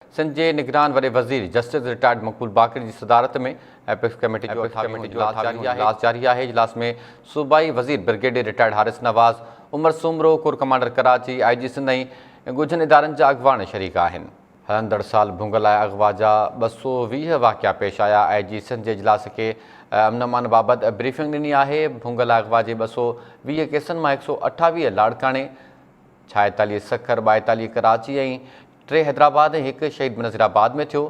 सिंध जे निगरान वॾे वज़ीर जस्टिस रिटायर्ड मक़बूल बाक़र जी सदारत में एपिक्स कमेटी जो इजलास जारी आहे। इजलास में सूबाई वज़ीर brigadier retired Haris Nawaz, Umar Soomro, corps commander Karachi, IG Sindh ऐं ॻुझनि इदारनि जा अॻवान शरीक आहिनि। हलंदड़ साल भुंगल अगवा जा 220 वाक़िया पेश आया। IG सिंध जे इजलास खे अमन अमान बाबति ब्रीफिंग ॾिनी आहे। भुंगल अगवा जे 220 केसनि मां 128 लाड़काणे, 46 सखर, 42 कराची ऐं 3 हैदराबाद ऐं 1 शहीद नज़ीराबाद में थियो।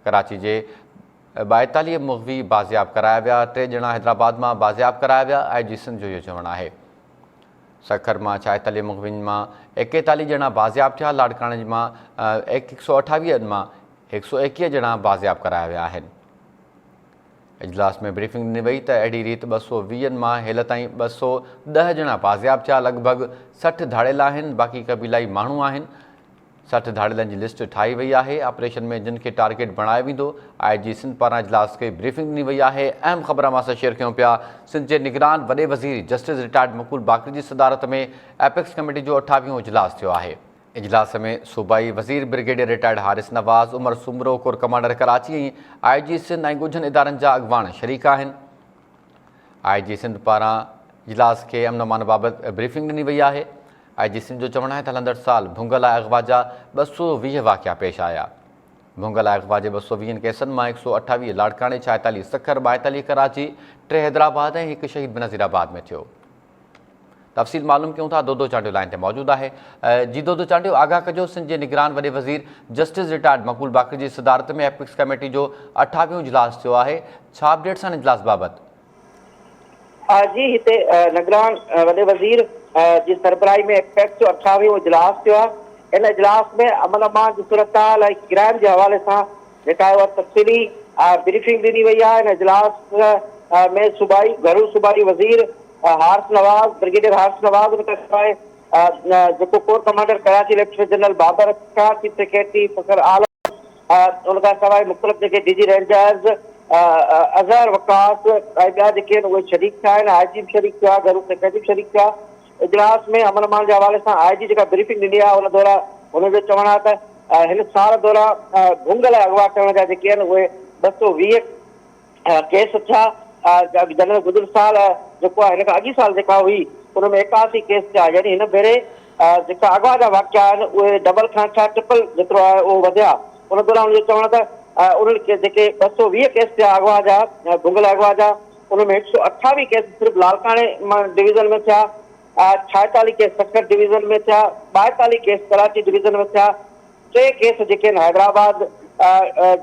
कराची जे 42 मुग़वी बाज़ियाब कराया विया, 3 ॼणा हैदराबाद मां बाज़ियाब कराया विया। IG सिंध जो इहो चवणु आहे। सखर मां 46 मुग़विन मां 41 ॼणा बाज़ियाब थिया। लाड़काणे मां 128 मां 121 ॼणा बाज़ियाब कराया विया आहिनि। इजलास में ब्रीफिंग ॾिनी वई त अहिड़ी रीति 220 मां हेल ताईं 210 ॼणा बाज़ियाब थिया। लॻभॻि 60 धाड़ेल आहिनि, बाक़ी क़बीलाई माण्हू आहिनि। 60 धाड़ेलनि जी लिस्ट ठाही वई आहे। ऑपरेशन में जिन खे टारगेट बणायो वेंदो। IG सिंध पारां इजलास खे ब्रीफिंग ॾिनी वई आहे। अहम ख़बर मां शेयर कयूं पिया। सिंध जे निगरान वॾे वज़ीर जस्टिस रिटायर्ड मक़बूल बाक़र जी सदारत में एपिक्स कमेटी जो 28हों इजलास थियो आहे। इजलास में सूबाई वज़ीर brigadier retired Haris Nawaz, Umar Soomro, corps commander Karachi ऐं IG सिंध ऐं ॻुझनि इदारनि जा अॻवान शरीक आहिनि। IG सिंध पारां इजलास खे अमन अमान बाबति ब्रीफिंग ॾिनी वई आहे। IG सिंध जो चवणु आहे त हलंदड़ साल भुंगल अगवा जा 220 वाक़िया पेश आया। भुंगल अगवा जे 220 केसनि मां 128 लाड़काणे, 46 सखर, 42 कराची, 3 हैदराबाद ऐं 1 शहीद नज़ीराबाद में थियो। तफ़सील मालूम कयूं था। दोदो चांडियो लाइन ते मौजूदु आहे। जी दोदो चांडियो, आगाह कजो, सिंध जे निगरान वॾे वज़ीर जस्टिस रिटायर्ड मक़बूल बाक़र जी सदारत में एपिक्स कमेटी जो 28हों इजलास थियो आहे। छा अपडेट्स आहिनि इजलास बाबति? जी, हिते निगरान वॾे वज़ीर जी सरबराही में एपेक्स जो 28हों इजलास थियो आहे। इन इजलास में अमन अमान जी सूरतहाल ऐं क्राइम जे हवाले सां जेका आहे उहा तफ़सीली ब्रीफिंग ॾिनी वई आहे। इन इजलास में सूबाई वज़ीर हारिस नवाज़, ब्रिगेडियर हारिस नवाज़ जेको corps commander Karachi lieutenant general Babar Khan, chief secretary Fakhar आलम, उन खां सवाइ मुख़्तलिफ़ जेके DG रेंजर्स अज़हर वकास ऐं ॿिया जेके आहिनि उहे शरीक थिया आहिनि। IG बि शरीक थिया, घरू सेक्रेटरी बि शरीक थिया। इजलास में अमन अमान जे हवाले सां IG जेका ब्रीफिंग ॾिनी आहे, उन दौरान हुनजो चवणु आहे त हिन साल दौरान भुंगल अगवा करण जा जेके आहिनि उहे 220 केस थिया। जनरल गुज़िर साल जेको आहे हिन खां अॻी साल जेका हुई उन में 81 केस थिया। यानी हिन भेरे जेका अगवा जा वाक़िया आहिनि उहे डबल खां ट्रिपल जेतिरो आहे उहो वधिया। उन दौरान हुनजो चवणु त उन्हनि खे जेके 220 केस थिया अगवा जा, भुंगल अगवा जा, उनमें 128 केस सिर्फ़ु लाड़काणे डिवीज़न में थिया, 46 केस सखर डिवीज़न में थिया, 42 केस कराची डिवीज़न में थिया, 3 केस जेके आहिनि हैदराबाद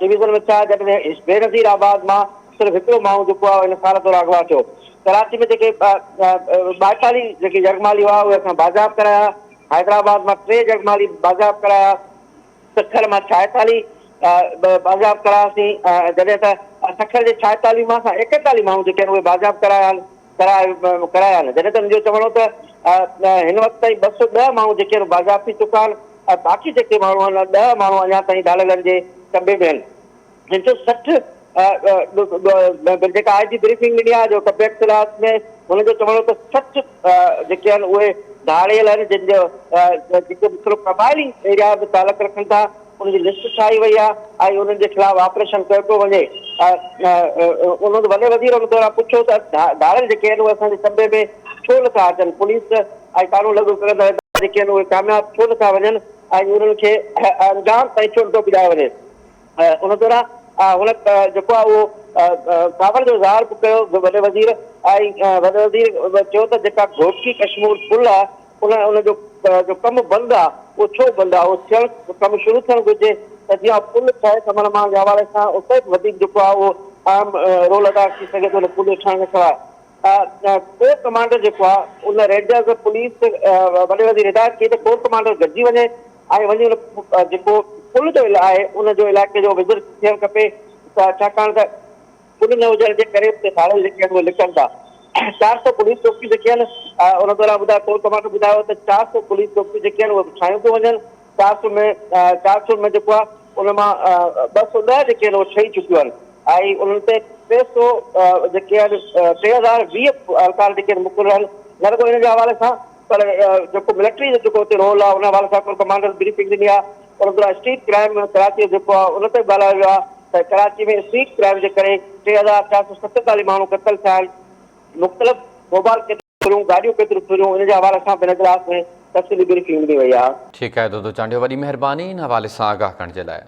डिवीज़न में थिया। जॾहिं बेनज़ीराबाद मां सिर्फ़ु हिकिड़ो माण्हू जेको आहे हिन साल दौरान अगवा थियो। कराची में जेके 42 जेके जगमाली हुआ उहे असां बाज़ाब कराया। हैदराबाद मां 3 जगमाली बाज़ाब कराया। सखर मां 46 बाज़ाब करायासीं। जॾहिं त सखर जे 46 मां असां 41 माण्हू जेके आहिनि उहे बाज़ाब कराया आहिनि। जॾहिं त मुंहिंजो चवणो त हिन वक़्तु ताईं 210 माण्हू जेके आहिनि बाज़ाब थी चुका आहिनि। बाक़ी जेके माण्हू आहिनि 10 माण्हू अञा ताईं धाड़ेलनि जे कब्ज़े में आहिनि। जिन जो 60 जेका IG ब्रीफिंग ॾिनी आहे जो कब्ज़े इख़्तिलाफ़ में हुनजो चवणो त 60 जेके आहिनि उहे धाड़ियल आहिनि जिन जो जेके सिर्फ़ु क़बाइली एरिया में तालुक रखनि था। उनजी लिस्ट ठाही वई आहे ऐं उन्हनि जे ख़िलाफ़ ऑपरेशन कयो पियो वञे। उन्हनि वॾे वज़ीर उन दौरान पुछियो त धाड़ियल जेके आहिनि उहे असांजे कब्ज़े में छो नथा अचनि, पुलिस ऐं कानून लागू कंदड़ जेके आहिनि उहे कामयाब छो नथा वञनि ऐं उन्हनि खे अंजाम ताईं छो नथो पुॼायो वञे। उन दौरान हुन जेको आहे उहो ख़बर जो इज़हार बि कयो वॾे वज़ीर ऐं वॾे वज़ीर चयो त जेका घोटकी कश्मीर पुल आहे उनजो कमु बंदि आहे, उहो छो बंदि आहे, उहो कमु शुरू थियणु घुरिजे त जीअं पुल ठहे त अमन अमान जे हवाले सां उते बि वधीक जेको आहे उहो अहम रोल अदा थी सघे थो पुल ठहण खां सवाइ। कोर कमांडर जेको आहे उन रेंजर्स पुलिस वॾे वज़ीर हिदायत कई त कोर कमांडर गॾिजी वञे ऐं वञी उन जेको पुल जो आहे उनजो इलाइक़े जो विज़िट थियणु खपे। छाकाणि त पुल न हुजण जे करे उते धाड़ियल जेके आहिनि उहे लिकनि था। 400 पुलिस चौकी जेके आहिनि उन दौरान ॿुधायो कोर कमांडर ॿुधायो त 400 पुलिस चौकी जेके आहिनि उहे ठाहियूं थो वञनि। 400 में जेको आहे उन मां 210 जेके आहिनि उहे ठही चुकियूं आहिनि ऐं उन्हनि ते 300 जेके आहिनि 3020 अलकार जेके आहिनि मुक़ररु आहिनि। न रुॻो हिन जे हवाले सां पर जेको मिलिट्री जो जेको हुते रोल आहे उन हवाले सां कोर कमांडर ब्रीफिंग ॾिनी आहे और उन स्ट्रीट क्राइम कराची जो जेको आहे उन ते ॻाल्हायो वियो आहे त कराची में स्ट्रीट क्राइम जे करे 3447 माण्हू क़तल थिया आहिनि मुख़्तलिफ़ मोबाइल केतिरियूं फिरियूं गाॾियूं केतिरियूं फिरियूं इन जे हवाले सां हिन इजलास में तफ़सीली ब्रीफिंग ॾिनी वई आहे। ठीकु आहे दुदू चांडियो, वॾी महिरबानी इन हवाले सां आगाह करण जे लाइ।